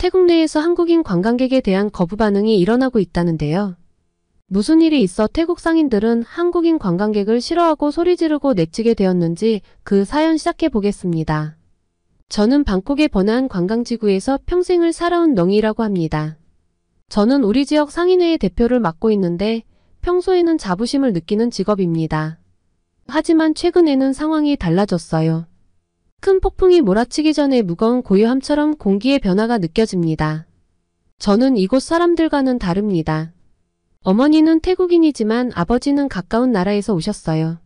태국 내에서 한국인 관광객에 대한 거부 반응이 일어나고 있다는데요. 무슨 일이 있어 태국 상인들은 한국인 관광객을 싫어하고 소리 지르고 내치게 되었는지 그 사연 시작해 보겠습니다. 저는 방콕의 번화한 관광지구에서 평생을 살아온 넝이라고 합니다. 저는 우리 지역 상인회의 대표를 맡고 있는데 평소에는 자부심을 느끼는 직업입니다. 하지만 최근에는 상황이 달라졌어요. 큰 폭풍이 몰아치기 전에 무거운 고요함처럼 공기의 변화가 느껴집니다. 저는 이곳 사람들과는 다릅니다. 어머니는 태국인이지만 아버지는 가까운 나라에서 오셨어요.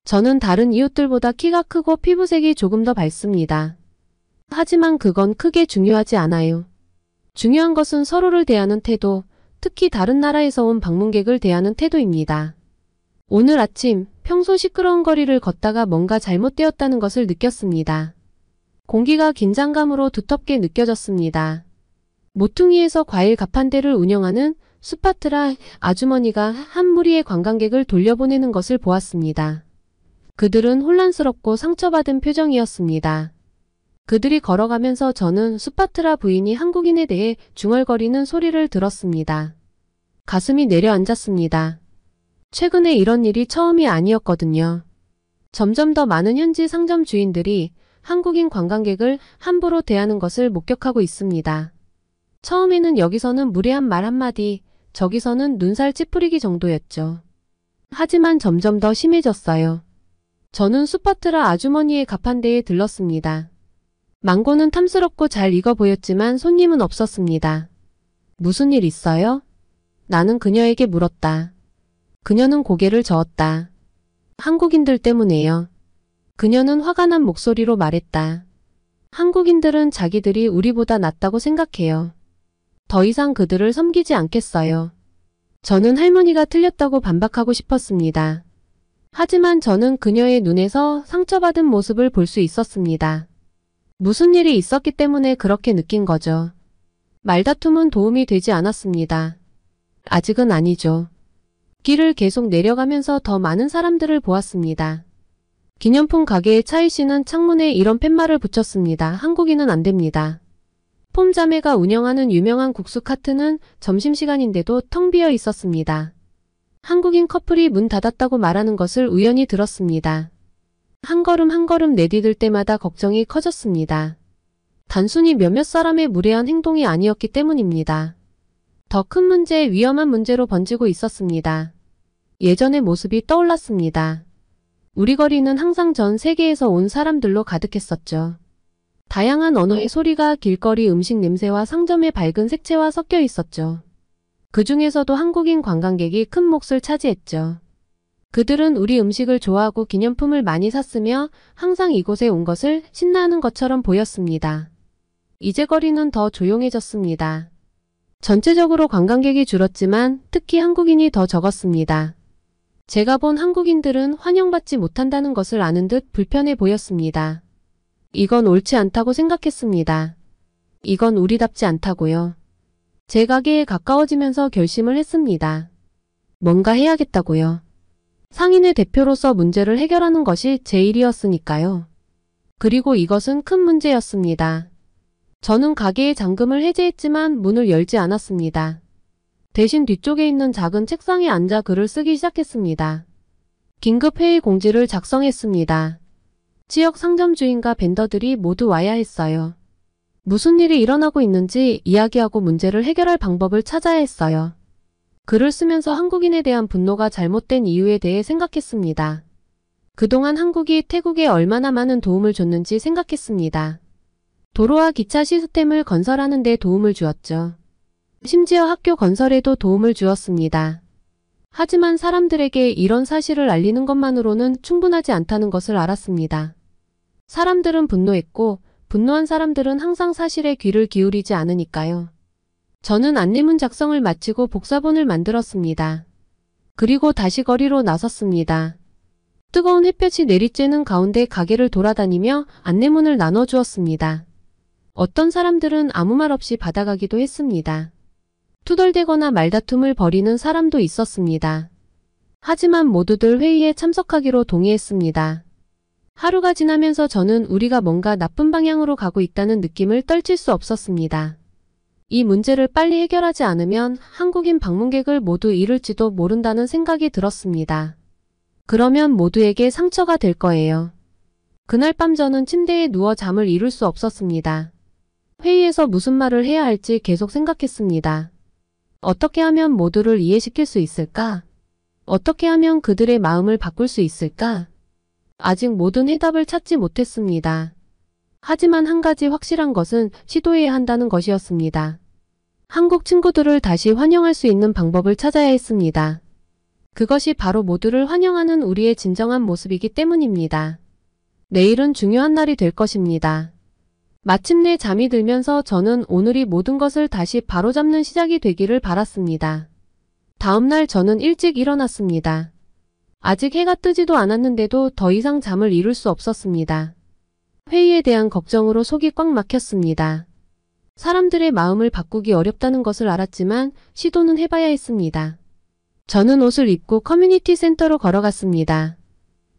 저는 다른 이웃들보다 키가 크고 피부색이 조금 더 밝습니다. 하지만 그건 크게 중요하지 않아요. 중요한 것은 서로를 대하는 태도, 특히 다른 나라에서 온 방문객을 대하는 태도입니다. 오늘 아침 평소 시끄러운 거리를 걷다가 뭔가 잘못되었다는 것을 느꼈습니다. 공기가 긴장감으로 두텁게 느껴졌습니다. 모퉁이에서 과일 가판대를 운영하는 수파트라 아주머니가 한 무리의 관광객을 돌려보내는 것을 보았습니다. 그들은 혼란스럽고 상처받은 표정이었습니다. 그들이 걸어가면서 저는 수파트라 부인이 한국인에 대해 중얼거리는 소리를 들었습니다. 가슴이 내려앉았습니다. 최근에 이런 일이 처음이 아니었거든요. 점점 더 많은 현지 상점 주인들이 한국인 관광객을 함부로 대하는 것을 목격하고 있습니다. 처음에는 여기서는 무례한 말 한마디, 저기서는 눈살 찌푸리기 정도였죠. 하지만 점점 더 심해졌어요. 저는 수파트라 아주머니의 가판대에 들렀습니다. 망고는 탐스럽고 잘 익어 보였지만 손님은 없었습니다. 무슨 일 있어요? 나는 그녀에게 물었다. 그녀는 고개를 저었다. 한국인들 때문에요. 그녀는 화가 난 목소리로 말했다. 한국인들은 자기들이 우리보다 낫다고 생각해요. 더 이상 그들을 섬기지 않겠어요. 저는 할머니가 틀렸다고 반박하고 싶었습니다. 하지만 저는 그녀의 눈에서 상처받은 모습을 볼 수 있었습니다. 무슨 일이 있었기 때문에 그렇게 느낀 거죠. 말다툼은 도움이 되지 않았습니다. 아직은 아니죠. 길을 계속 내려가면서 더 많은 사람들을 보았습니다. 기념품 가게의 차이 씨는 창문에 이런 팻말을 붙였습니다. 한국인은 안 됩니다. 폼자매가 운영하는 유명한 국수 카트는 점심시간인데도 텅 비어 있었습니다. 한국인 커플이 문 닫았다고 말하는 것을 우연히 들었습니다. 한 걸음 한 걸음 내디딜 때마다 걱정이 커졌습니다. 단순히 몇몇 사람의 무례한 행동이 아니었기 때문입니다. 더 큰 문제, 위험한 문제로 번지고 있었습니다. 예전의 모습이 떠올랐습니다. 우리 거리는 항상 전 세계에서 온 사람들로 가득했었죠. 다양한 언어의 소리가 길거리 음식 냄새와 상점의 밝은 색채와 섞여 있었죠. 그 중에서도 한국인 관광객이 큰 몫을 차지했죠. 그들은 우리 음식을 좋아하고 기념품을 많이 샀으며 항상 이곳에 온 것을 신나하는 것처럼 보였습니다. 이제 거리는 더 조용해졌습니다. 전체적으로 관광객이 줄었지만 특히 한국인이 더 적었습니다. 제가 본 한국인들은 환영받지 못한다는 것을 아는 듯 불편해 보였습니다. 이건 옳지 않다고 생각했습니다. 이건 우리답지 않다고요. 제 가게에 가까워지면서 결심을 했습니다. 뭔가 해야겠다고요. 상인의 대표로서 문제를 해결하는 것이 제 일이었으니까요. 그리고 이것은 큰 문제였습니다. 저는 가게의 잠금을 해제했지만 문을 열지 않았습니다. 대신 뒤쪽에 있는 작은 책상에 앉아 글을 쓰기 시작했습니다. 긴급 회의 공지를 작성했습니다. 지역 상점 주인과 벤더들이 모두 와야 했어요. 무슨 일이 일어나고 있는지 이야기하고 문제를 해결할 방법을 찾아야 했어요. 글을 쓰면서 한국인에 대한 분노가 잘못된 이유에 대해 생각했습니다. 그동안 한국이 태국에 얼마나 많은 도움을 줬는지 생각했습니다. 도로와 기차 시스템을 건설하는 데 도움을 주었죠. 심지어 학교 건설에도 도움을 주었습니다. 하지만 사람들에게 이런 사실을 알리는 것만으로는 충분하지 않다는 것을 알았습니다. 사람들은 분노했고 분노한 사람들은 항상 사실에 귀를 기울이지 않으니까요. 저는 안내문 작성을 마치고 복사본을 만들었습니다. 그리고 다시 거리로 나섰습니다. 뜨거운 햇볕이 내리쬐는 가운데 가게를 돌아다니며 안내문을 나눠주었습니다. 어떤 사람들은 아무 말 없이 받아가기도 했습니다. 투덜대거나 말다툼을 벌이는 사람도 있었습니다. 하지만 모두들 회의에 참석하기로 동의했습니다. 하루가 지나면서 저는 우리가 뭔가 나쁜 방향으로 가고 있다는 느낌을 떨칠 수 없었습니다. 이 문제를 빨리 해결하지 않으면 한국인 방문객을 모두 잃을지도 모른다는 생각이 들었습니다. 그러면 모두에게 상처가 될 거예요. 그날 밤 저는 침대에 누워 잠을 이룰 수 없었습니다. 회의에서 무슨 말을 해야 할지 계속 생각했습니다. 어떻게 하면 모두를 이해시킬 수 있을까? 어떻게 하면 그들의 마음을 바꿀 수 있을까? 아직 모든 해답을 찾지 못했습니다. 하지만 한 가지 확실한 것은 시도해야 한다는 것이었습니다. 한국 친구들을 다시 환영할 수 있는 방법을 찾아야 했습니다. 그것이 바로 모두를 환영하는 우리의 진정한 모습이기 때문입니다. 내일은 중요한 날이 될 것입니다. 마침내 잠이 들면서 저는 오늘이 모든 것을 다시 바로잡는 시작이 되기를 바랐습니다. 다음날 저는 일찍 일어났습니다. 아직 해가 뜨지도 않았는데도 더 이상 잠을 이룰 수 없었습니다. 회의에 대한 걱정으로 속이 꽉 막혔습니다. 사람들의 마음을 바꾸기 어렵다는 것을 알았지만 시도는 해봐야 했습니다. 저는 옷을 입고 커뮤니티 센터로 걸어갔습니다.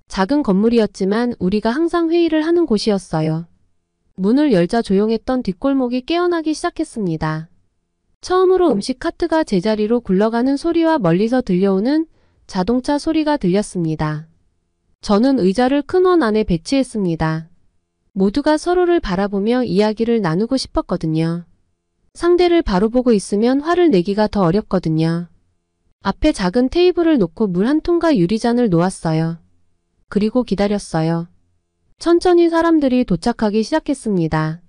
작은 건물이었지만 우리가 항상 회의를 하는 곳이었어요. 문을 열자 조용했던 뒷골목이 깨어나기 시작했습니다. 처음으로 음식 카트가 제자리로 굴러가는 소리와 멀리서 들려오는 자동차 소리가 들렸습니다. 저는 의자를 큰 원 안에 배치했습니다. 모두가 서로를 바라보며 이야기를 나누고 싶었거든요. 상대를 바로 보고 있으면 화를 내기가 더 어렵거든요. 앞에 작은 테이블을 놓고 물 한 통과 유리잔을 놓았어요. 그리고 기다렸어요. 천천히 사람들이 도착하기 시작했습니다.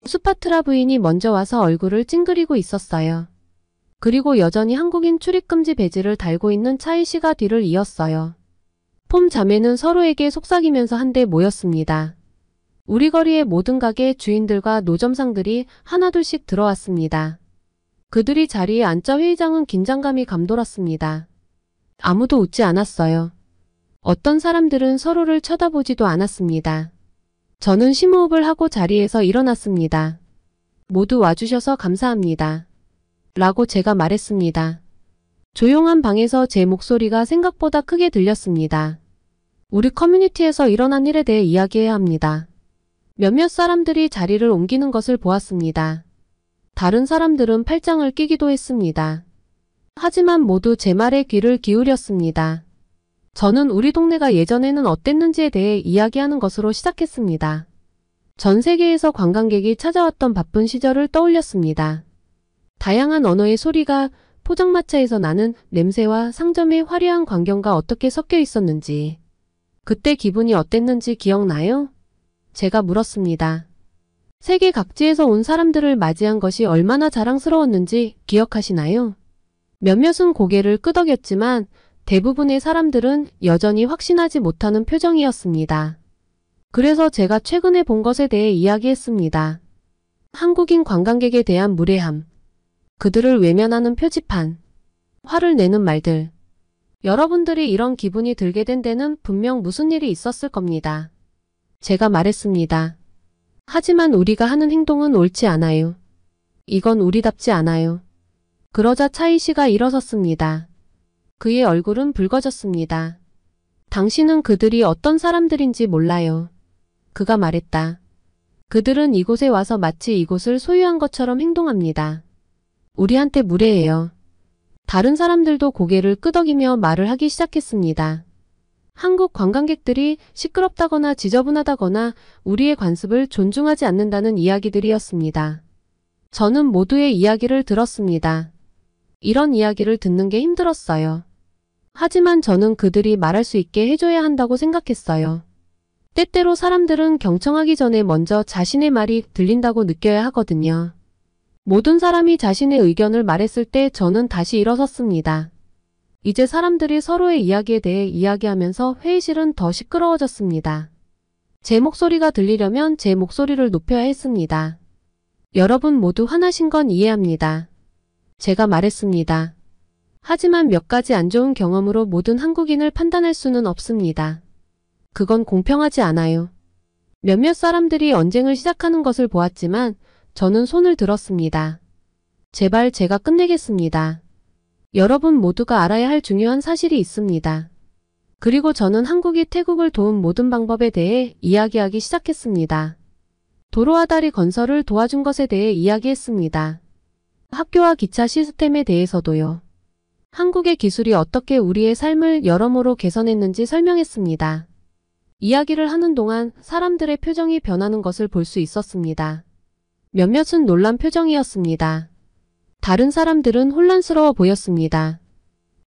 수파트라 부인이 먼저 와서 얼굴을 찡그리고 있었어요. 그리고 여전히 한국인 출입금지 배지를 달고 있는 차이 씨가 뒤를 이었어요. 폼 자매는 서로에게 속삭이면서 한데 모였습니다. 우리 거리의 모든 가게 주인들과 노점상들이 하나둘씩 들어왔습니다. 그들이 자리에 앉자 회의장은 긴장감이 감돌았습니다. 아무도 웃지 않았어요. 어떤 사람들은 서로를 쳐다보지도 않았습니다. 저는 심호흡을 하고 자리에서 일어났습니다. 모두 와주셔서 감사합니다. 라고 제가 말했습니다. 조용한 방에서 제 목소리가 생각보다 크게 들렸습니다. 우리 커뮤니티에서 일어난 일에 대해 이야기해야 합니다. 몇몇 사람들이 자리를 옮기는 것을 보았습니다. 다른 사람들은 팔짱을 끼기도 했습니다. 하지만 모두 제 말에 귀를 기울였습니다. 저는 우리 동네가 예전에는 어땠는지에 대해 이야기하는 것으로 시작했습니다. 전 세계에서 관광객이 찾아왔던 바쁜 시절을 떠올렸습니다. 다양한 언어의 소리가 포장마차에서 나는 냄새와 상점의 화려한 광경과 어떻게 섞여 있었는지, 그때 기분이 어땠는지 기억나요? 제가 물었습니다. 세계 각지에서 온 사람들을 맞이한 것이 얼마나 자랑스러웠는지 기억하시나요? 몇몇은 고개를 끄덕였지만 대부분의 사람들은 여전히 확신하지 못하는 표정이었습니다. 그래서 제가 최근에 본 것에 대해 이야기했습니다. 한국인 관광객에 대한 무례함, 그들을 외면하는 표지판, 화를 내는 말들. 여러분들이 이런 기분이 들게 된 데는 분명 무슨 일이 있었을 겁니다. 제가 말했습니다. 하지만 우리가 하는 행동은 옳지 않아요. 이건 우리답지 않아요. 그러자 차이 씨가 일어섰습니다. 그의 얼굴은 붉어졌습니다. 당신은 그들이 어떤 사람들인지 몰라요. 그가 말했다. 그들은 이곳에 와서 마치 이곳을 소유한 것처럼 행동합니다. 우리한테 무례해요. 다른 사람들도 고개를 끄덕이며 말을 하기 시작했습니다. 한국 관광객들이 시끄럽다거나 지저분하다거나 우리의 관습을 존중하지 않는다는 이야기들이었습니다. 저는 모두의 이야기를 들었습니다. 이런 이야기를 듣는 게 힘들었어요. 하지만 저는 그들이 말할 수 있게 해줘야 한다고 생각했어요. 때때로 사람들은 경청하기 전에 먼저 자신의 말이 들린다고 느껴야 하거든요. 모든 사람이 자신의 의견을 말했을 때 저는 다시 일어섰습니다. 이제 사람들이 서로의 이야기에 대해 이야기하면서 회의실은 더 시끄러워졌습니다. 제 목소리가 들리려면 제 목소리를 높여야 했습니다. 여러분 모두 화나신 건 이해합니다. 제가 말했습니다. 하지만 몇 가지 안 좋은 경험으로 모든 한국인을 판단할 수는 없습니다. 그건 공평하지 않아요. 몇몇 사람들이 언쟁을 시작하는 것을 보았지만 저는 손을 들었습니다. 제발 제가 끝내겠습니다. 여러분 모두가 알아야 할 중요한 사실이 있습니다. 그리고 저는 한국이 태국을 도운 모든 방법에 대해 이야기하기 시작했습니다. 도로와 다리 건설을 도와준 것에 대해 이야기했습니다. 학교와 기차 시스템에 대해서도요. 한국의 기술이 어떻게 우리의 삶을 여러모로 개선했는지 설명했습니다. 이야기를 하는 동안 사람들의 표정이 변하는 것을 볼 수 있었습니다. 몇몇은 놀란 표정이었습니다. 다른 사람들은 혼란스러워 보였습니다.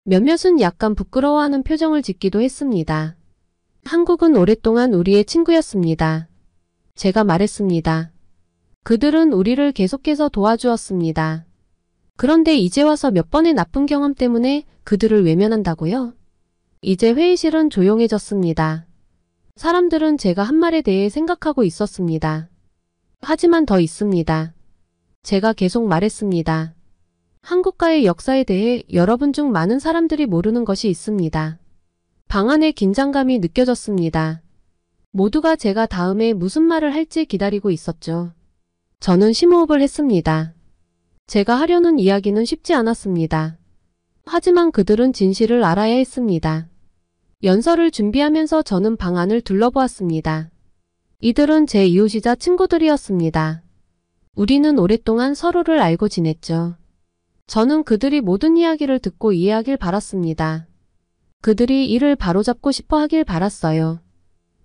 몇몇은 약간 부끄러워하는 표정을 짓기도 했습니다. 한국은 오랫동안 우리의 친구였습니다. 제가 말했습니다. 그들은 우리를 계속해서 도와주었습니다. 그런데 이제 와서 몇 번의 나쁜 경험 때문에 그들을 외면한다고요? 이제 회의실은 조용해졌습니다. 사람들은 제가 한 말에 대해 생각하고 있었습니다. 하지만 더 있습니다. 제가 계속 말했습니다. 한국과의 역사에 대해 여러분 중 많은 사람들이 모르는 것이 있습니다. 방 안에 긴장감이 느껴졌습니다. 모두가 제가 다음에 무슨 말을 할지 기다리고 있었죠. 저는 심호흡을 했습니다. 제가 하려는 이야기는 쉽지 않았습니다. 하지만 그들은 진실을 알아야 했습니다. 연설을 준비하면서 저는 방 안을 둘러보았습니다. 이들은 제 이웃이자 친구들이었습니다. 우리는 오랫동안 서로를 알고 지냈죠. 저는 그들이 모든 이야기를 듣고 이해하길 바랐습니다. 그들이 이를 바로잡고 싶어 하길 바랐어요.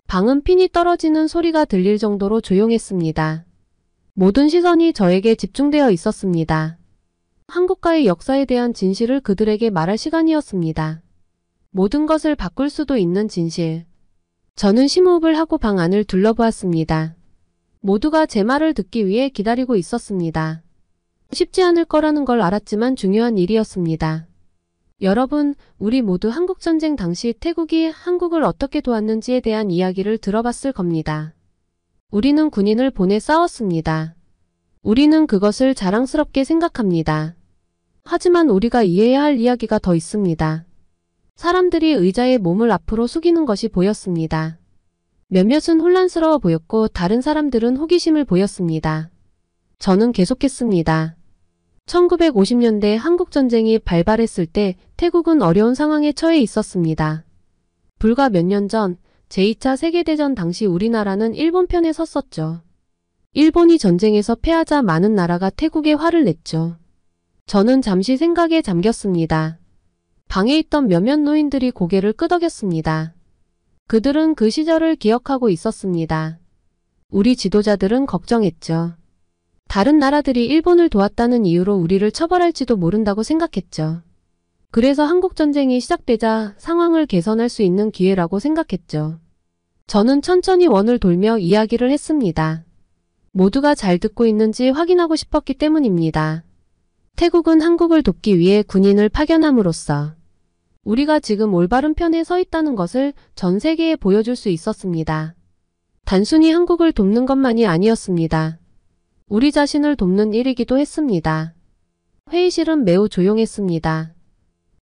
방은 핀이 떨어지는 소리가 들릴 정도로 조용했습니다. 모든 시선이 저에게 집중되어 있었습니다. 한국과의 역사에 대한 진실을 그들에게 말할 시간이었습니다. 모든 것을 바꿀 수도 있는 진실. 저는 심호흡을 하고 방 안을 둘러보았습니다. 모두가 제 말을 듣기 위해 기다리고 있었습니다. 쉽지 않을 거라는 걸 알았지만 중요한 일이었습니다. 여러분, 우리 모두 한국전쟁 당시 태국이 한국을 어떻게 도왔는지에 대한 이야기를 들어봤을 겁니다. 우리는 군인을 보내 싸웠습니다. 우리는 그것을 자랑스럽게 생각합니다. 하지만 우리가 이해해야 할 이야기가 더 있습니다. 사람들이 의자에 몸을 앞으로 숙이는 것이 보였습니다. 몇몇은 혼란스러워 보였고 다른 사람들은 호기심을 보였습니다. 저는 계속했습니다. 1950년대 한국전쟁이 발발했을 때 태국은 어려운 상황에 처해 있었습니다. 불과 몇 년 전 제2차 세계대전 당시 우리나라는 일본 편에 섰었죠. 일본이 전쟁에서 패하자 많은 나라가 태국에 화를 냈죠. 저는 잠시 생각에 잠겼습니다. 방에 있던 몇몇 노인들이 고개를 끄덕였습니다. 그들은 그 시절을 기억하고 있었습니다. 우리 지도자들은 걱정했죠. 다른 나라들이 일본을 도왔다는 이유로 우리를 처벌할지도 모른다고 생각했죠. 그래서 한국전쟁이 시작되자 상황을 개선할 수 있는 기회라고 생각했죠. 저는 천천히 원을 돌며 이야기를 했습니다. 모두가 잘 듣고 있는지 확인하고 싶었기 때문입니다. 태국은 한국을 돕기 위해 군인을 파견함으로써 우리가 지금 올바른 편에 서 있다는 것을 전 세계에 보여줄 수 있었습니다. 단순히 한국을 돕는 것만이 아니었습니다. 우리 자신을 돕는 일이기도 했습니다. 회의실은 매우 조용했습니다.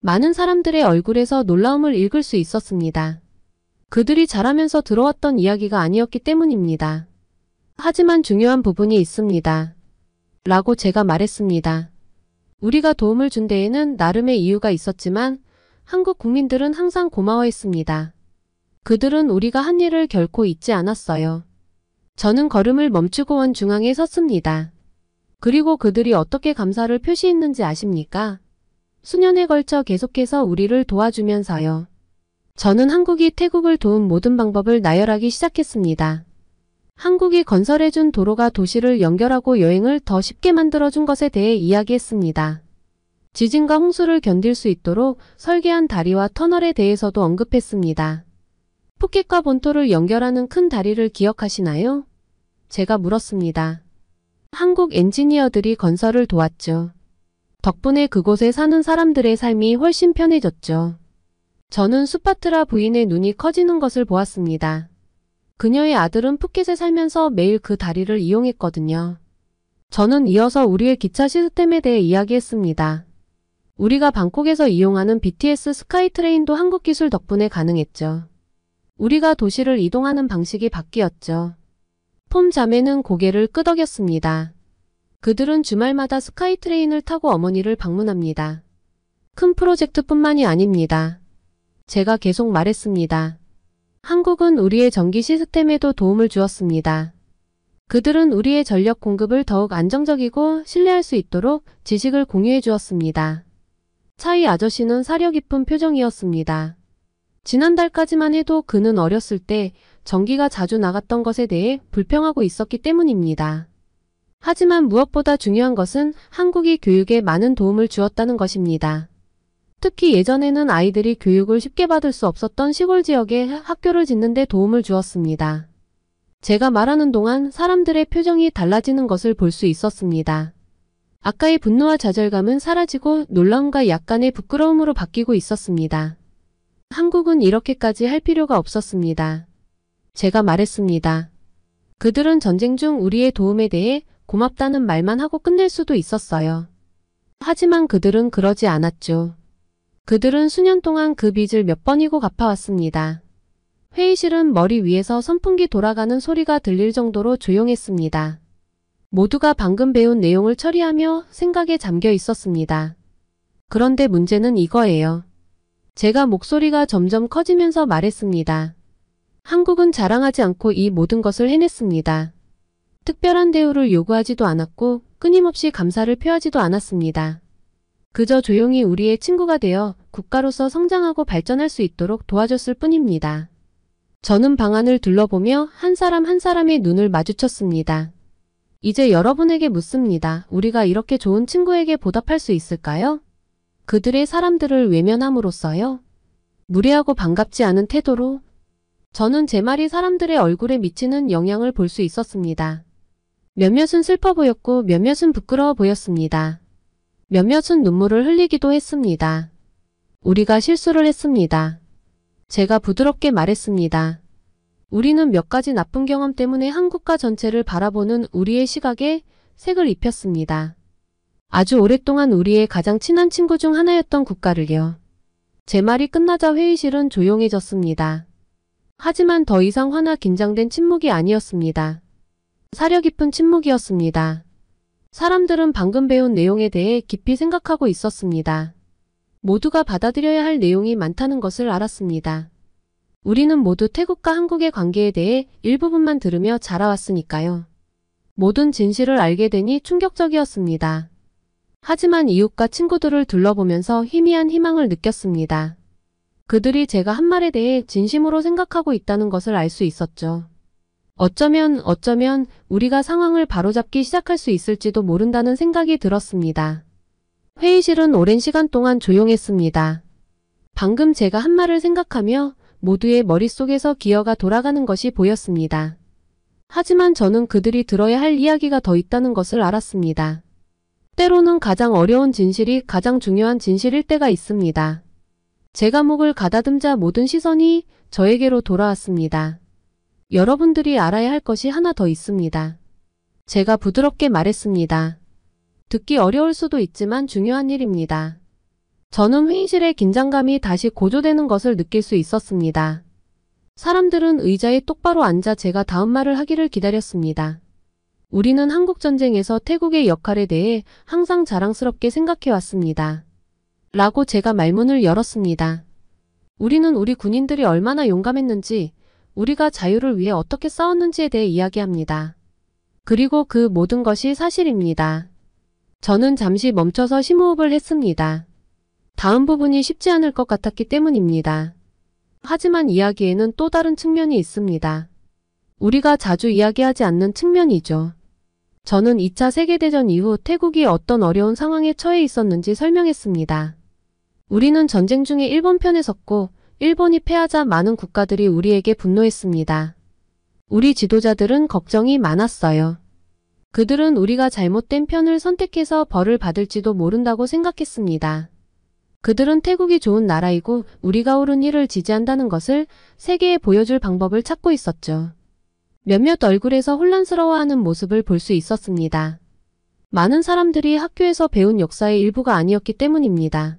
많은 사람들의 얼굴에서 놀라움을 읽을 수 있었습니다. 그들이 잘하면서 들어왔던 이야기가 아니었기 때문입니다. 하지만 중요한 부분이 있습니다. 라고 제가 말했습니다. 우리가 도움을 준 데에는 나름의 이유가 있었지만 한국 국민들은 항상 고마워했습니다. 그들은 우리가 한 일을 결코 잊지 않았어요. 저는 걸음을 멈추고 원 중앙에 섰습니다. 그리고 그들이 어떻게 감사를 표시했는지 아십니까? 수년에 걸쳐 계속해서 우리를 도와주면서요. 저는 한국이 태국을 도운 모든 방법을 나열하기 시작했습니다. 한국이 건설해준 도로가 도시를 연결하고 여행을 더 쉽게 만들어준 것에 대해 이야기했습니다. 지진과 홍수를 견딜 수 있도록 설계한 다리와 터널에 대해서도 언급했습니다. 푸켓과 본토를 연결하는 큰 다리를 기억하시나요? 제가 물었습니다. 한국 엔지니어들이 건설을 도왔죠. 덕분에 그곳에 사는 사람들의 삶이 훨씬 편해졌죠. 저는 수파트라 부인의 눈이 커지는 것을 보았습니다. 그녀의 아들은 푸켓에 살면서 매일 그 다리를 이용했거든요. 저는 이어서 우리의 기차 시스템에 대해 이야기했습니다. 우리가 방콕에서 이용하는 BTS 스카이트레인도 한국 기술 덕분에 가능했죠. 우리가 도시를 이동하는 방식이 바뀌었죠. 폼 자매는 고개를 끄덕였습니다. 그들은 주말마다 스카이트레인을 타고 어머니를 방문합니다. 큰 프로젝트뿐만이 아닙니다. 제가 계속 말했습니다. 한국은 우리의 전기 시스템에도 도움을 주었습니다. 그들은 우리의 전력 공급을 더욱 안정적이고 신뢰할 수 있도록 지식을 공유해 주었습니다. 차이 아저씨는 사려 깊은 표정이었습니다. 지난달까지만 해도 그는 어렸을 때 전기가 자주 나갔던 것에 대해 불평하고 있었기 때문입니다. 하지만 무엇보다 중요한 것은 한국이 교육에 많은 도움을 주었다는 것입니다. 특히 예전에는 아이들이 교육을 쉽게 받을 수 없었던 시골 지역에 학교를 짓는 데 도움을 주었습니다. 제가 말하는 동안 사람들의 표정이 달라지는 것을 볼 수 있었습니다. 아까의 분노와 좌절감은 사라지고 놀라움과 약간의 부끄러움으로 바뀌고 있었습니다. 한국은 이렇게까지 할 필요가 없었습니다. 제가 말했습니다. 그들은 전쟁 중 우리의 도움에 대해 고맙다는 말만 하고 끝낼 수도 있었어요. 하지만 그들은 그러지 않았죠. 그들은 수년 동안 그 빚을 몇 번이고 갚아왔습니다. 회의실은 머리 위에서 선풍기 돌아가는 소리가 들릴 정도로 조용했습니다. 모두가 방금 배운 내용을 처리하며 생각에 잠겨 있었습니다. 그런데 문제는 이거예요. 제가 목소리가 점점 커지면서 말했습니다. 한국은 자랑하지 않고 이 모든 것을 해냈습니다. 특별한 대우를 요구하지도 않았고 끊임없이 감사를 표하지도 않았습니다. 그저 조용히 우리의 친구가 되어 국가로서 성장하고 발전할 수 있도록 도와줬을 뿐입니다. 저는 방안을 둘러보며 한 사람 한 사람의 눈을 마주쳤습니다. 이제 여러분에게 묻습니다. 우리가 이렇게 좋은 친구에게 보답할 수 있을까요? 그들의 사람들을 외면함으로써요? 무례하고 반갑지 않은 태도로? 저는 제 말이 사람들의 얼굴에 미치는 영향을 볼 수 있었습니다. 몇몇은 슬퍼 보였고 몇몇은 부끄러워 보였습니다. 몇몇은 눈물을 흘리기도 했습니다. 우리가 실수를 했습니다. 제가 부드럽게 말했습니다. 우리는 몇 가지 나쁜 경험 때문에 한국가 전체를 바라보는 우리의 시각에 색을 입혔습니다. 아주 오랫동안 우리의 가장 친한 친구 중 하나였던 국가를요. 제 말이 끝나자 회의실은 조용해졌습니다. 하지만 더 이상 화나 긴장된 침묵이 아니었습니다. 사려 깊은 침묵이었습니다. 사람들은 방금 배운 내용에 대해 깊이 생각하고 있었습니다. 모두가 받아들여야 할 내용이 많다는 것을 알았습니다. 우리는 모두 태국과 한국의 관계에 대해 일부분만 들으며 자라왔으니까요. 모든 진실을 알게 되니 충격적이었습니다. 하지만 이웃과 친구들을 둘러보면서 희미한 희망을 느꼈습니다. 그들이 제가 한 말에 대해 진심으로 생각하고 있다는 것을 알 수 있었죠. 어쩌면 우리가 상황을 바로잡기 시작할 수 있을지도 모른다는 생각이 들었습니다. 회의실은 오랜 시간 동안 조용했습니다. 방금 제가 한 말을 생각하며 모두의 머릿속에서 기어가 돌아가는 것이 보였습니다. 하지만 저는 그들이 들어야 할 이야기가 더 있다는 것을 알았습니다. 때로는 가장 어려운 진실이 가장 중요한 진실일 때가 있습니다. 제가 목을 가다듬자 모든 시선이 저에게로 돌아왔습니다. 여러분들이 알아야 할 것이 하나 더 있습니다. 제가 부드럽게 말했습니다. 듣기 어려울 수도 있지만 중요한 일입니다. 저는 회의실의 긴장감이 다시 고조되는 것을 느낄 수 있었습니다. 사람들은 의자에 똑바로 앉아 제가 다음 말을 하기를 기다렸습니다. 우리는 한국전쟁에서 태국의 역할에 대해 항상 자랑스럽게 생각해왔습니다. 라고 제가 말문을 열었습니다. 우리는 우리 군인들이 얼마나 용감했는지, 우리가 자유를 위해 어떻게 싸웠는지에 대해 이야기합니다. 그리고 그 모든 것이 사실입니다. 저는 잠시 멈춰서 심호흡을 했습니다. 다음 부분이 쉽지 않을 것 같았기 때문입니다. 하지만 이야기에는 또 다른 측면이 있습니다. 우리가 자주 이야기하지 않는 측면이죠. 저는 2차 세계대전 이후 태국이 어떤 어려운 상황에 처해 있었는지 설명했습니다. 우리는 전쟁 중에 일본 편에 섰고 일본이 패하자 많은 국가들이 우리에게 분노했습니다. 우리 지도자들은 걱정이 많았어요. 그들은 우리가 잘못된 편을 선택해서 벌을 받을지도 모른다고 생각했습니다. 그들은 태국이 좋은 나라이고 우리가 옳은 일을 지지한다는 것을 세계에 보여줄 방법을 찾고 있었죠. 몇몇 얼굴에서 혼란스러워하는 모습을 볼 수 있었습니다. 많은 사람들이 학교에서 배운 역사의 일부가 아니었기 때문입니다.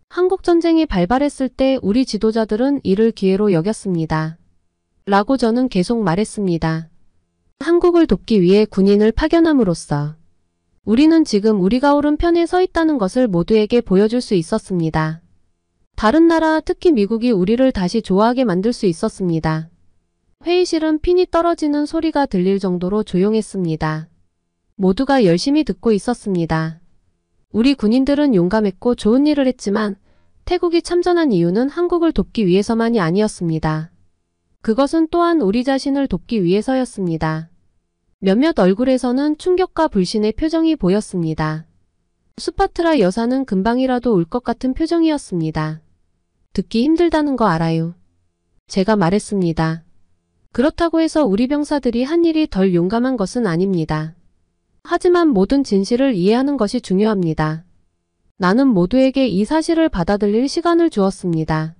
한국전쟁이 발발했을 때 우리 지도자들은 이를 기회로 여겼습니다. 라고 저는 계속 말했습니다. 한국을 돕기 위해 군인을 파견함으로써 우리는 지금 우리가 옳은 편에 서 있다는 것을 모두에게 보여줄 수 있었습니다. 다른 나라, 특히 미국이 우리를 다시 좋아하게 만들 수 있었습니다. 회의실은 핀이 떨어지는 소리가 들릴 정도로 조용했습니다. 모두가 열심히 듣고 있었습니다. 우리 군인들은 용감했고 좋은 일을 했지만 태국이 참전한 이유는 한국을 돕기 위해서만이 아니었습니다. 그것은 또한 우리 자신을 돕기 위해서였습니다. 몇몇 얼굴에서는 충격과 불신의 표정이 보였습니다. 수파트라 여사는 금방이라도 울 것 같은 표정이었습니다. 듣기 힘들다는 거 알아요. 제가 말했습니다. 그렇다고 해서 우리 병사들이 한 일이 덜 용감한 것은 아닙니다. 하지만 모든 진실을 이해하는 것이 중요합니다. 나는 모두에게 이 사실을 받아들일 시간을 주었습니다.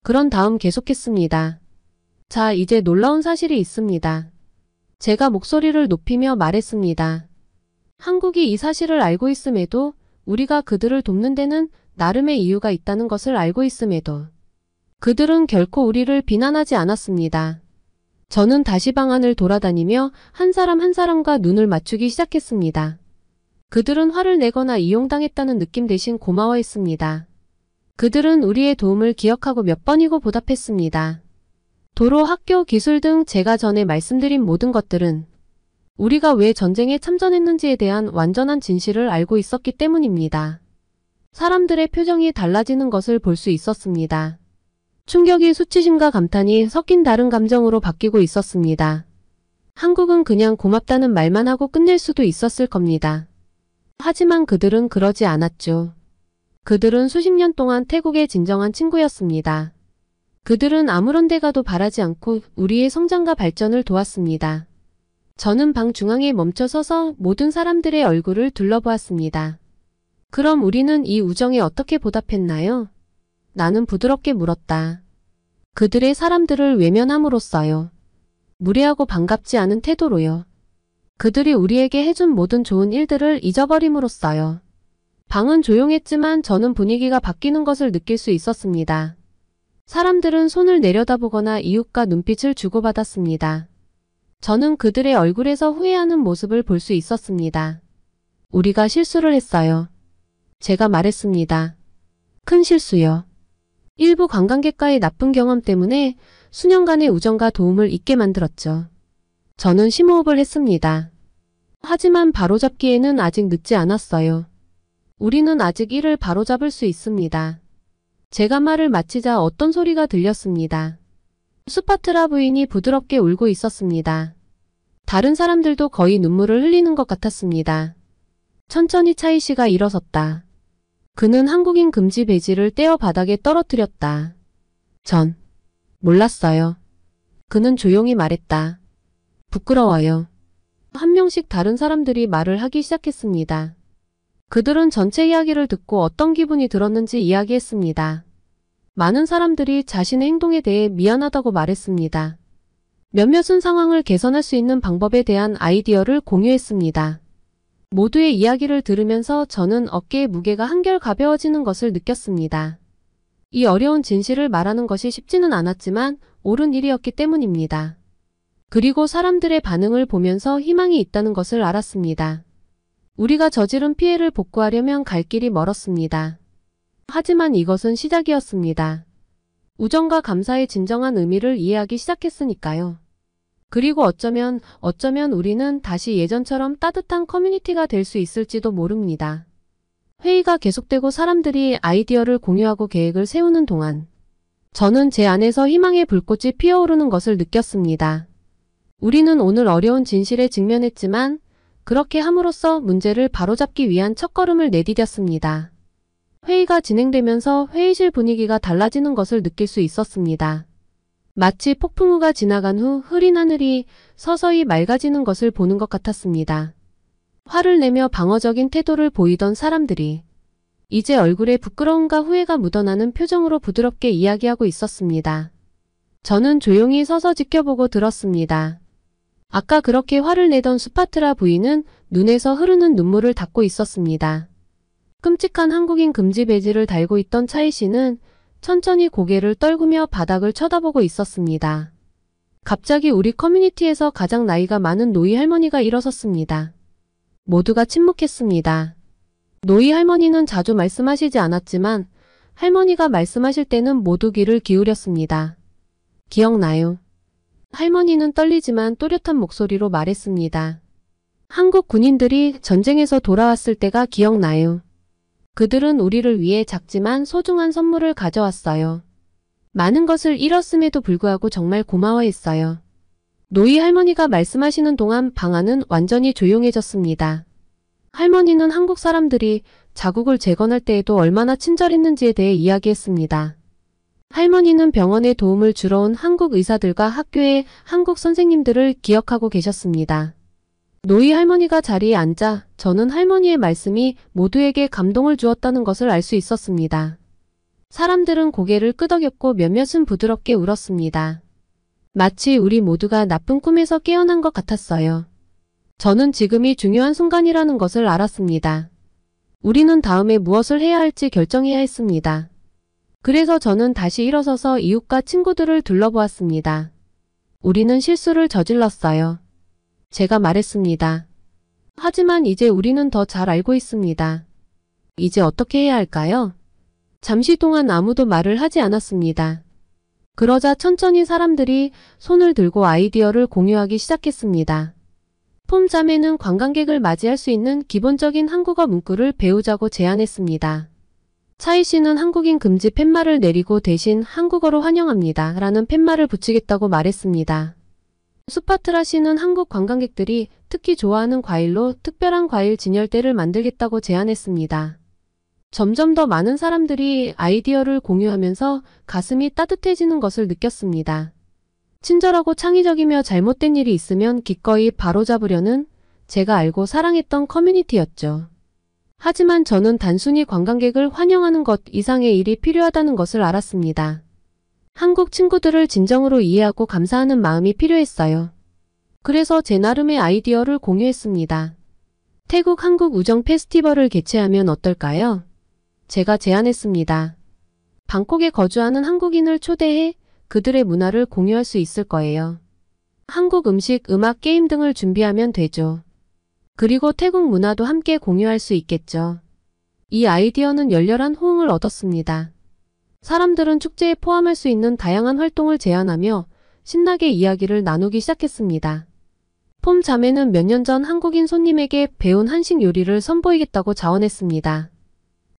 그런 다음 계속했습니다. 자, 이제 놀라운 사실이 있습니다. 제가 목소리를 높이며 말했습니다. 한국이 이 사실을 알고 있음에도 우리가 그들을 돕는 데는 나름의 이유가 있다는 것을 알고 있음에도 그들은 결코 우리를 비난하지 않았습니다. 저는 다시 방 안을 돌아다니며 한 사람 한 사람과 눈을 맞추기 시작했습니다. 그들은 화를 내거나 이용당했다는 느낌 대신 고마워했습니다. 그들은 우리의 도움을 기억하고 몇 번이고 보답했습니다. 도로, 학교, 기술 등 제가 전에 말씀드린 모든 것들은 우리가 왜 전쟁에 참전했는지에 대한 완전한 진실을 알고 있었기 때문입니다. 사람들의 표정이 달라지는 것을 볼 수 있었습니다. 충격이 수치심과 감탄이 섞인 다른 감정으로 바뀌고 있었습니다. 한국은 그냥 고맙다는 말만 하고 끝낼 수도 있었을 겁니다. 하지만 그들은 그러지 않았죠. 그들은 수십 년 동안 태국의 진정한 친구였습니다. 그들은 아무런 대가도 바라지 않고 우리의 성장과 발전을 도왔습니다. 저는 방 중앙에 멈춰 서서 모든 사람들의 얼굴을 둘러보았습니다. 그럼 우리는 이 우정에 어떻게 보답했나요? 나는 부드럽게 물었다. 그들의 사람들을 외면함으로써요. 무례하고 반갑지 않은 태도로요. 그들이 우리에게 해준 모든 좋은 일들을 잊어버림으로써요. 방은 조용했지만 저는 분위기가 바뀌는 것을 느낄 수 있었습니다. 사람들은 손을 내려다보거나 이웃과 눈빛을 주고받았습니다. 저는 그들의 얼굴에서 후회하는 모습을 볼 수 있었습니다. 우리가 실수를 했어요. 제가 말했습니다. 큰 실수요. 일부 관광객과의 나쁜 경험 때문에 수년간의 우정과 도움을 잊게 만들었죠. 저는 심호흡을 했습니다. 하지만 바로잡기에는 아직 늦지 않았어요. 우리는 아직 이를 바로잡을 수 있습니다. 제가 말을 마치자 어떤 소리가 들렸습니다. 수파트라 부인이 부드럽게 울고 있었습니다. 다른 사람들도 거의 눈물을 흘리는 것 같았습니다. 천천히 차이 씨가 일어섰다. 그는 한국인 금지 배지를 떼어 바닥에 떨어뜨렸다. 전 몰랐어요. 그는 조용히 말했다. 부끄러워요. 한 명씩 다른 사람들이 말을 하기 시작했습니다. 그들은 전체 이야기를 듣고 어떤 기분이 들었는지 이야기했습니다. 많은 사람들이 자신의 행동에 대해 미안하다고 말했습니다. 몇몇은 상황을 개선할 수 있는 방법에 대한 아이디어를 공유했습니다. 모두의 이야기를 들으면서 저는 어깨의 무게가 한결 가벼워지는 것을 느꼈습니다. 이 어려운 진실을 말하는 것이 쉽지는 않았지만 옳은 일이었기 때문입니다. 그리고 사람들의 반응을 보면서 희망이 있다는 것을 알았습니다. 우리가 저지른 피해를 복구하려면 갈 길이 멀었습니다. 하지만 이것은 시작이었습니다. 우정과 감사의 진정한 의미를 이해하기 시작했으니까요. 그리고 어쩌면 우리는 다시 예전처럼 따뜻한 커뮤니티가 될 수 있을지도 모릅니다. 회의가 계속되고 사람들이 아이디어를 공유하고 계획을 세우는 동안 저는 제 안에서 희망의 불꽃이 피어오르는 것을 느꼈습니다. 우리는 오늘 어려운 진실에 직면했지만 그렇게 함으로써 문제를 바로잡기 위한 첫걸음을 내디뎠습니다. 회의가 진행되면서 회의실 분위기가 달라지는 것을 느낄 수 있었습니다. 마치 폭풍우가 지나간 후 흐린 하늘이 서서히 맑아지는 것을 보는 것 같았습니다. 화를 내며 방어적인 태도를 보이던 사람들이 이제 얼굴에 부끄러움과 후회가 묻어나는 표정으로 부드럽게 이야기하고 있었습니다. 저는 조용히 서서 지켜보고 들었습니다. 아까 그렇게 화를 내던 수파트라 부인은 눈에서 흐르는 눈물을 닦고 있었습니다. 끔찍한 한국인 금지 배지를 달고 있던 차이 씨는 천천히 고개를 떨구며 바닥을 쳐다보고 있었습니다. 갑자기 우리 커뮤니티에서 가장 나이가 많은 노이 할머니가 일어섰습니다. 모두가 침묵했습니다. 노이 할머니는 자주 말씀하시지 않았지만 할머니가 말씀하실 때는 모두 귀를 기울였습니다. 기억나요? 할머니는 떨리지만 또렷한 목소리로 말했습니다. 한국 군인들이 전쟁에서 돌아왔을 때가 기억나요. 그들은 우리를 위해 작지만 소중한 선물을 가져왔어요. 많은 것을 잃었음에도 불구하고 정말 고마워했어요. 노이 할머니가 말씀하시는 동안 방 안은 완전히 조용해졌습니다. 할머니는 한국 사람들이 자국을 재건할 때에도 얼마나 친절했는지에 대해 이야기했습니다. 할머니는 병원에 도움을 주러 온 한국 의사들과 학교의 한국 선생님들을 기억하고 계셨습니다. 노이 할머니가 자리에 앉자 저는 할머니의 말씀이 모두에게 감동을 주었다는 것을 알 수 있었습니다. 사람들은 고개를 끄덕였고 몇몇은 부드럽게 울었습니다. 마치 우리 모두가 나쁜 꿈에서 깨어난 것 같았어요. 저는 지금이 중요한 순간이라는 것을 알았습니다. 우리는 다음에 무엇을 해야 할지 결정해야 했습니다. 그래서 저는 다시 일어서서 이웃과 친구들을 둘러보았습니다. 우리는 실수를 저질렀어요. 제가 말했습니다. 하지만 이제 우리는 더 잘 알고 있습니다. 이제 어떻게 해야 할까요? 잠시 동안 아무도 말을 하지 않았습니다. 그러자 천천히 사람들이 손을 들고 아이디어를 공유하기 시작했습니다. 폼 자매는 관광객을 맞이할 수 있는 기본적인 한국어 문구를 배우자고 제안했습니다. 차이 씨는 한국인 금지 팻말을 내리고 대신 한국어로 환영합니다 라는 팻말을 붙이겠다고 말했습니다. 수파트라 씨는 한국 관광객들이 특히 좋아하는 과일로 특별한 과일 진열대를 만들겠다고 제안했습니다. 점점 더 많은 사람들이 아이디어를 공유하면서 가슴이 따뜻해지는 것을 느꼈습니다. 친절하고 창의적이며 잘못된 일이 있으면 기꺼이 바로잡으려는 제가 알고 사랑했던 커뮤니티였죠. 하지만 저는 단순히 관광객을 환영하는 것 이상의 일이 필요하다는 것을 알았습니다. 한국 친구들을 진정으로 이해하고 감사하는 마음이 필요했어요. 그래서 제 나름의 아이디어를 공유했습니다. 태국 한국 우정 페스티벌을 개최하면 어떨까요? 제가 제안했습니다. 방콕에 거주하는 한국인을 초대해 그들의 문화를 공유할 수 있을 거예요. 한국 음식, 음악, 게임 등을 준비하면 되죠. 그리고 태국 문화도 함께 공유할 수 있겠죠. 이 아이디어는 열렬한 호응을 얻었습니다. 사람들은 축제에 포함할 수 있는 다양한 활동을 제안하며 신나게 이야기를 나누기 시작했습니다. 폼 자매는 몇 년 전 한국인 손님에게 배운 한식 요리를 선보이겠다고 자원했습니다.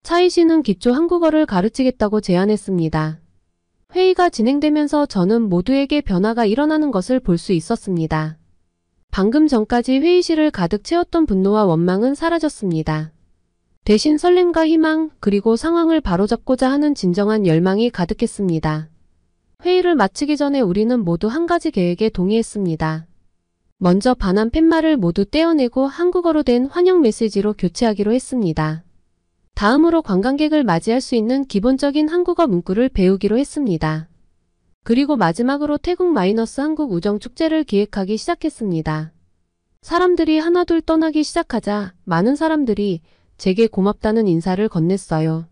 차이 씨는 기초 한국어를 가르치겠다고 제안했습니다. 회의가 진행되면서 저는 모두에게 변화가 일어나는 것을 볼 수 있었습니다. 방금 전까지 회의실을 가득 채웠던 분노와 원망은 사라졌습니다. 대신 설렘과 희망, 그리고 상황을 바로잡고자 하는 진정한 열망이 가득했습니다. 회의를 마치기 전에 우리는 모두 한 가지 계획에 동의했습니다. 먼저 반환 팻말을 모두 떼어내고 한국어로 된 환영 메시지로 교체하기로 했습니다. 다음으로 관광객을 맞이할 수 있는 기본적인 한국어 문구를 배우기로 했습니다. 그리고 마지막으로 태국 마이너스 한국 우정 축제를 기획하기 시작했습니다. 사람들이 하나둘 떠나기 시작하자 많은 사람들이 제게 고맙다는 인사를 건넸어요.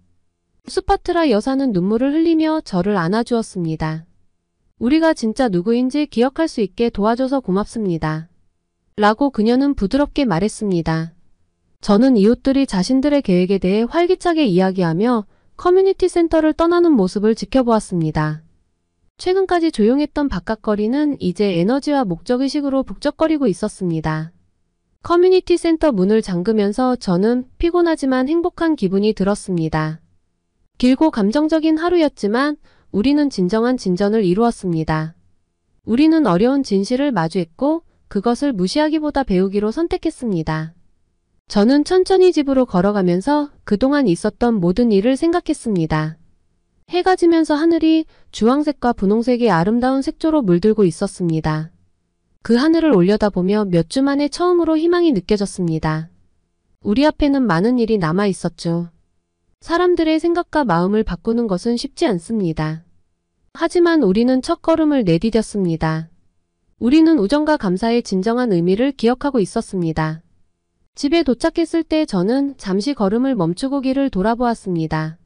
수파트라 여사는 눈물을 흘리며 저를 안아주었습니다. 우리가 진짜 누구인지 기억할 수 있게 도와줘서 고맙습니다. 라고 그녀는 부드럽게 말했습니다. 저는 이웃들이 자신들의 계획에 대해 활기차게 이야기하며 커뮤니티 센터를 떠나는 모습을 지켜보았습니다. 최근까지 조용했던 바깥거리는 이제 에너지와 목적의식으로 북적거리고 있었습니다. 커뮤니티 센터 문을 잠그면서 저는 피곤하지만 행복한 기분이 들었습니다. 길고 감정적인 하루였지만 우리는 진정한 진전을 이루었습니다. 우리는 어려운 진실을 마주했고 그것을 무시하기보다 배우기로 선택했습니다. 저는 천천히 집으로 걸어가면서 그동안 있었던 모든 일을 생각했습니다. 해가 지면서 하늘이 주황색과 분홍색의 아름다운 색조로 물들고 있었습니다. 그 하늘을 올려다보며 몇 주 만에 처음으로 희망이 느껴졌습니다. 우리 앞에는 많은 일이 남아 있었죠. 사람들의 생각과 마음을 바꾸는 것은 쉽지 않습니다. 하지만 우리는 첫걸음을 내디뎠습니다. 우리는 우정과 감사의 진정한 의미를 기억하고 있었습니다. 집에 도착했을 때 저는 잠시 걸음을 멈추고 길을 돌아보았습니다.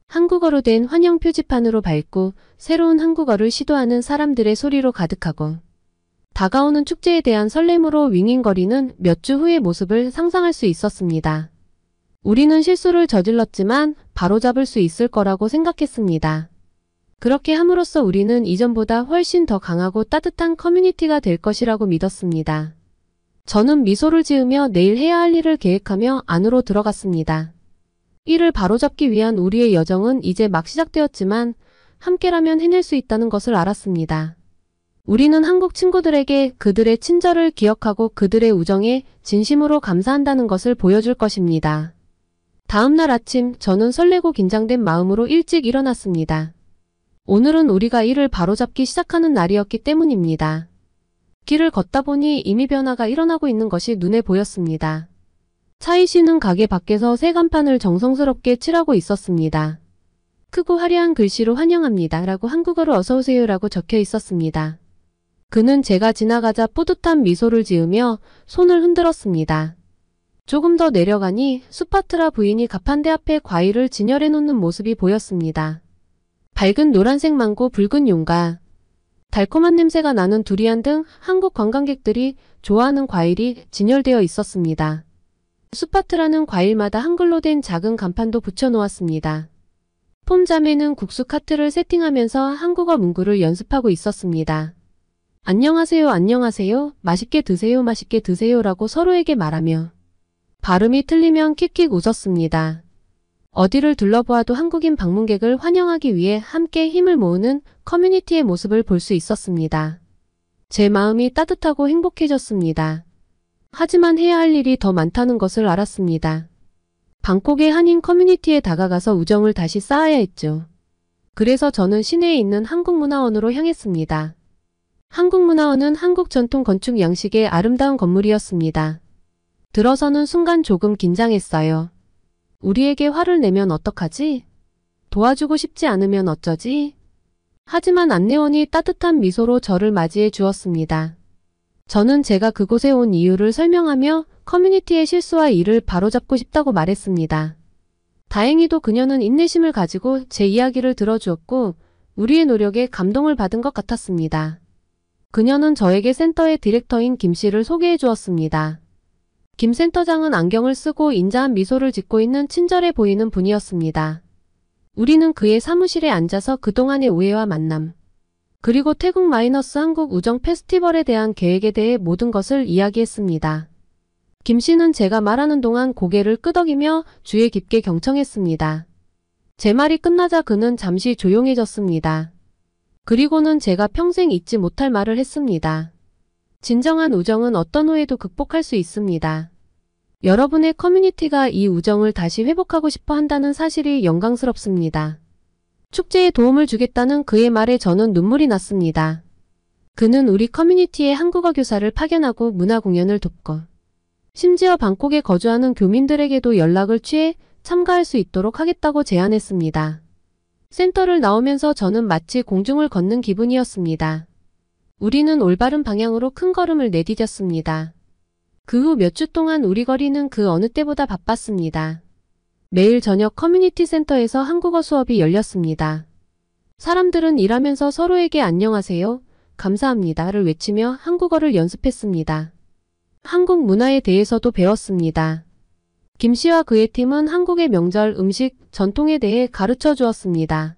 한국어로 된 환영 표지판으로 밟고 새로운 한국어를 시도하는 사람들의 소리로 가득하고 다가오는 축제에 대한 설렘으로 윙윙거리는 몇 주 후의 모습을 상상할 수 있었습니다. 우리는 실수를 저질렀지만 바로잡을 수 있을 거라고 생각했습니다. 그렇게 함으로써 우리는 이전보다 훨씬 더 강하고 따뜻한 커뮤니티가 될 것이라고 믿었습니다. 저는 미소를 지으며 내일 해야 할 일을 계획하며 안으로 들어갔습니다. 이를 바로잡기 위한 우리의 여정은 이제 막 시작되었지만 함께라면 해낼 수 있다는 것을 알았습니다. 우리는 한국 친구들에게 그들의 친절을 기억하고 그들의 우정에 진심으로 감사한다는 것을 보여줄 것입니다. 다음 날 아침 저는 설레고 긴장된 마음으로 일찍 일어났습니다. 오늘은 우리가 이를 바로잡기 시작하는 날이었기 때문입니다. 길을 걷다 보니 이미 변화가 일어나고 있는 것이 눈에 보였습니다. 차이 씨는 가게 밖에서 새 간판을 정성스럽게 칠하고 있었습니다. 크고 화려한 글씨로 환영합니다 라고 한국어로 어서오세요 라고 적혀 있었습니다. 그는 제가 지나가자 뿌듯한 미소를 지으며 손을 흔들었습니다. 조금 더 내려가니 수파트라 부인이 가판대 앞에 과일을 진열해 놓는 모습이 보였습니다. 밝은 노란색 망고, 붉은 용과 달콤한 냄새가 나는 두리안 등 한국 관광객들이 좋아하는 과일이 진열되어 있었습니다. 수파트라는 과일마다 한글로 된 작은 간판도 붙여놓았습니다. 폼자매는 국수 카트를 세팅하면서 한국어 문구를 연습하고 있었습니다. 안녕하세요, 안녕하세요, 맛있게 드세요, 맛있게 드세요 라고 서로에게 말하며 발음이 틀리면 킥킥 웃었습니다. 어디를 둘러보아도 한국인 방문객을 환영하기 위해 함께 힘을 모으는 커뮤니티의 모습을 볼 수 있었습니다. 제 마음이 따뜻하고 행복해졌습니다. 하지만 해야 할 일이 더 많다는 것을 알았습니다. 방콕의 한인 커뮤니티에 다가가서 우정을 다시 쌓아야 했죠. 그래서 저는 시내에 있는 한국문화원으로 향했습니다. 한국문화원은 한국 전통 건축 양식의 아름다운 건물이었습니다. 들어서는 순간 조금 긴장했어요. 우리에게 화를 내면 어떡하지? 도와주고 싶지 않으면 어쩌지? 하지만 안내원이 따뜻한 미소로 저를 맞이해 주었습니다. 저는 제가 그곳에 온 이유를 설명하며 커뮤니티의 실수와 이를 바로잡고 싶다고 말했습니다. 다행히도 그녀는 인내심을 가지고 제 이야기를 들어주었고 우리의 노력에 감동을 받은 것 같았습니다. 그녀는 저에게 센터의 디렉터인 김 씨를 소개해 주었습니다. 김 센터장은 안경을 쓰고 인자한 미소를 짓고 있는 친절해 보이는 분이었습니다. 우리는 그의 사무실에 앉아서 그동안의 오해와 만남, 그리고 태국 마이너스 한국 우정 페스티벌에 대한 계획에 대해 모든 것을 이야기했습니다. 김 씨는 제가 말하는 동안 고개를 끄덕이며 주에 깊게 경청했습니다. 제 말이 끝나자 그는 잠시 조용해졌습니다. 그리고는 제가 평생 잊지 못할 말을 했습니다. 진정한 우정은 어떤 오해도 극복할 수 있습니다. 여러분의 커뮤니티가 이 우정을 다시 회복하고 싶어 한다는 사실이 영광스럽습니다. 축제에 도움을 주겠다는 그의 말에 저는 눈물이 났습니다. 그는 우리 커뮤니티에 한국어 교사를 파견하고 문화 공연을 돕고 심지어 방콕에 거주하는 교민들에게도 연락을 취해 참가할 수 있도록 하겠다고 제안했습니다. 센터를 나오면서 저는 마치 공중을 걷는 기분이었습니다. 우리는 올바른 방향으로 큰 걸음을 내디뎠습니다. 그 후 몇 주 동안 우리 거리는 그 어느 때보다 바빴습니다. 매일 저녁 커뮤니티 센터에서 한국어 수업이 열렸습니다. 사람들은 일하면서 서로에게 안녕하세요, 감사합니다를 외치며 한국어를 연습했습니다. 한국 문화에 대해서도 배웠습니다. 김 씨와 그의 팀은 한국의 명절, 음식, 전통에 대해 가르쳐 주었습니다.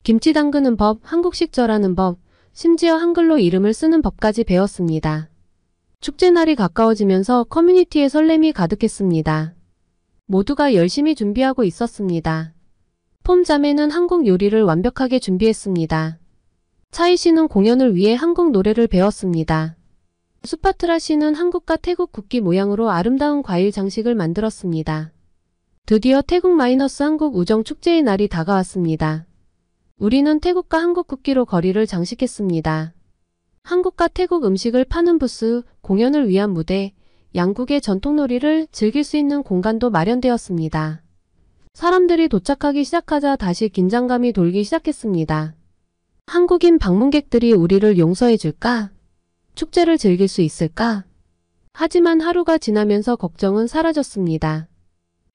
김치 담그는 법, 한국식 절하는 법, 심지어 한글로 이름을 쓰는 법까지 배웠습니다. 축제날이 가까워지면서 커뮤니티에 설렘이 가득했습니다. 모두가 열심히 준비하고 있었습니다. 폼자매는 한국 요리를 완벽하게 준비했습니다. 차이 씨는 공연을 위해 한국 노래를 배웠습니다. 수파트라 씨는 한국과 태국 국기 모양으로 아름다운 과일 장식을 만들었습니다. 드디어 태국 마이너스 한국 우정 축제의 날이 다가왔습니다. 우리는 태국과 한국 국기로 거리를 장식했습니다. 한국과 태국 음식을 파는 부스, 공연을 위한 무대, 양국의 전통놀이를 즐길 수 있는 공간도 마련되었습니다. 사람들이 도착하기 시작하자 다시 긴장감이 돌기 시작했습니다. 한국인 방문객들이 우리를 용서해 줄까? 축제를 즐길 수 있을까? 하지만 하루가 지나면서 걱정은 사라졌습니다.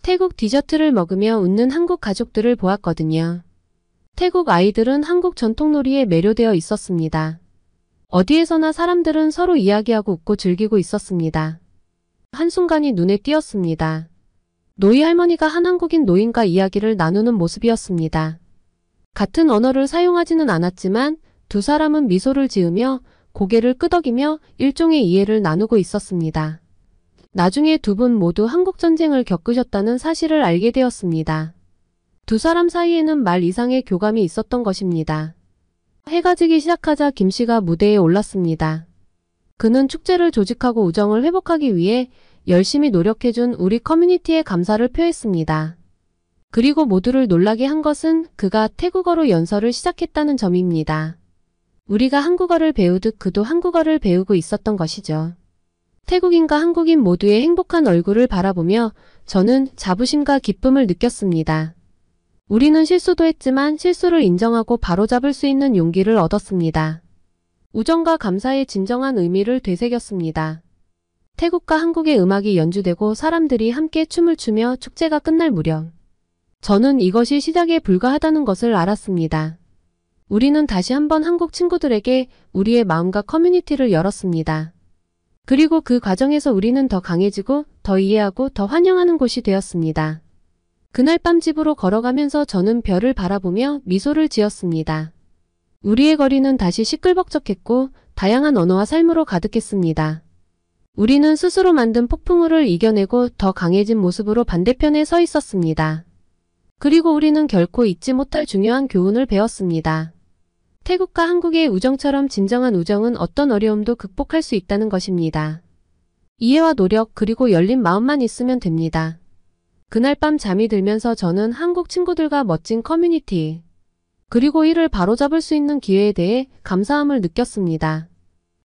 태국 디저트를 먹으며 웃는 한국 가족들을 보았거든요. 태국 아이들은 한국 전통놀이에 매료되어 있었습니다. 어디에서나 사람들은 서로 이야기하고 웃고 즐기고 있었습니다. 한순간이 눈에 띄었습니다. 노이 할머니가 한 한국인 노인과 이야기를 나누는 모습이었습니다. 같은 언어를 사용하지는 않았지만 두 사람은 미소를 지으며 고개를 끄덕이며 일종의 이해를 나누고 있었습니다. 나중에 두 분 모두 한국전쟁을 겪으셨다는 사실을 알게 되었습니다. 두 사람 사이에는 말 이상의 교감이 있었던 것입니다. 해가 지기 시작하자 김 씨가 무대에 올랐습니다. 그는 축제를 조직하고 우정을 회복하기 위해 열심히 노력해준 우리 커뮤니티에 감사를 표했습니다. 그리고 모두를 놀라게 한 것은 그가 태국어로 연설을 시작했다는 점입니다. 우리가 한국어를 배우듯 그도 한국어를 배우고 있었던 것이죠. 태국인과 한국인 모두의 행복한 얼굴을 바라보며 저는 자부심과 기쁨을 느꼈습니다. 우리는 실수도 했지만 실수를 인정하고 바로잡을 수 있는 용기를 얻었습니다. 우정과 감사의 진정한 의미를 되새겼습니다. 태국과 한국의 음악이 연주되고 사람들이 함께 춤을 추며 축제가 끝날 무렵 저는 이것이 시작에 불과하다는 것을 알았습니다. 우리는 다시 한번 한국 친구들에게 우리의 마음과 커뮤니티를 열었습니다. 그리고 그 과정에서 우리는 더 강해지고 더 이해하고 더 환영하는 곳이 되었습니다. 그날 밤 집으로 걸어가면서 저는 별을 바라보며 미소를 지었습니다. 우리의 거리는 다시 시끌벅적했고 다양한 언어와 삶으로 가득했습니다. 우리는 스스로 만든 폭풍우를 이겨내고 더 강해진 모습으로 반대편에 서 있었습니다. 그리고 우리는 결코 잊지 못할 중요한 교훈을 배웠습니다. 태국과 한국의 우정처럼 진정한 우정은 어떤 어려움도 극복할 수 있다는 것입니다. 이해와 노력 그리고 열린 마음만 있으면 됩니다. 그날 밤 잠이 들면서 저는 한국 친구들과 멋진 커뮤니티 그리고 이를 바로잡을 수 있는 기회에 대해 감사함을 느꼈습니다.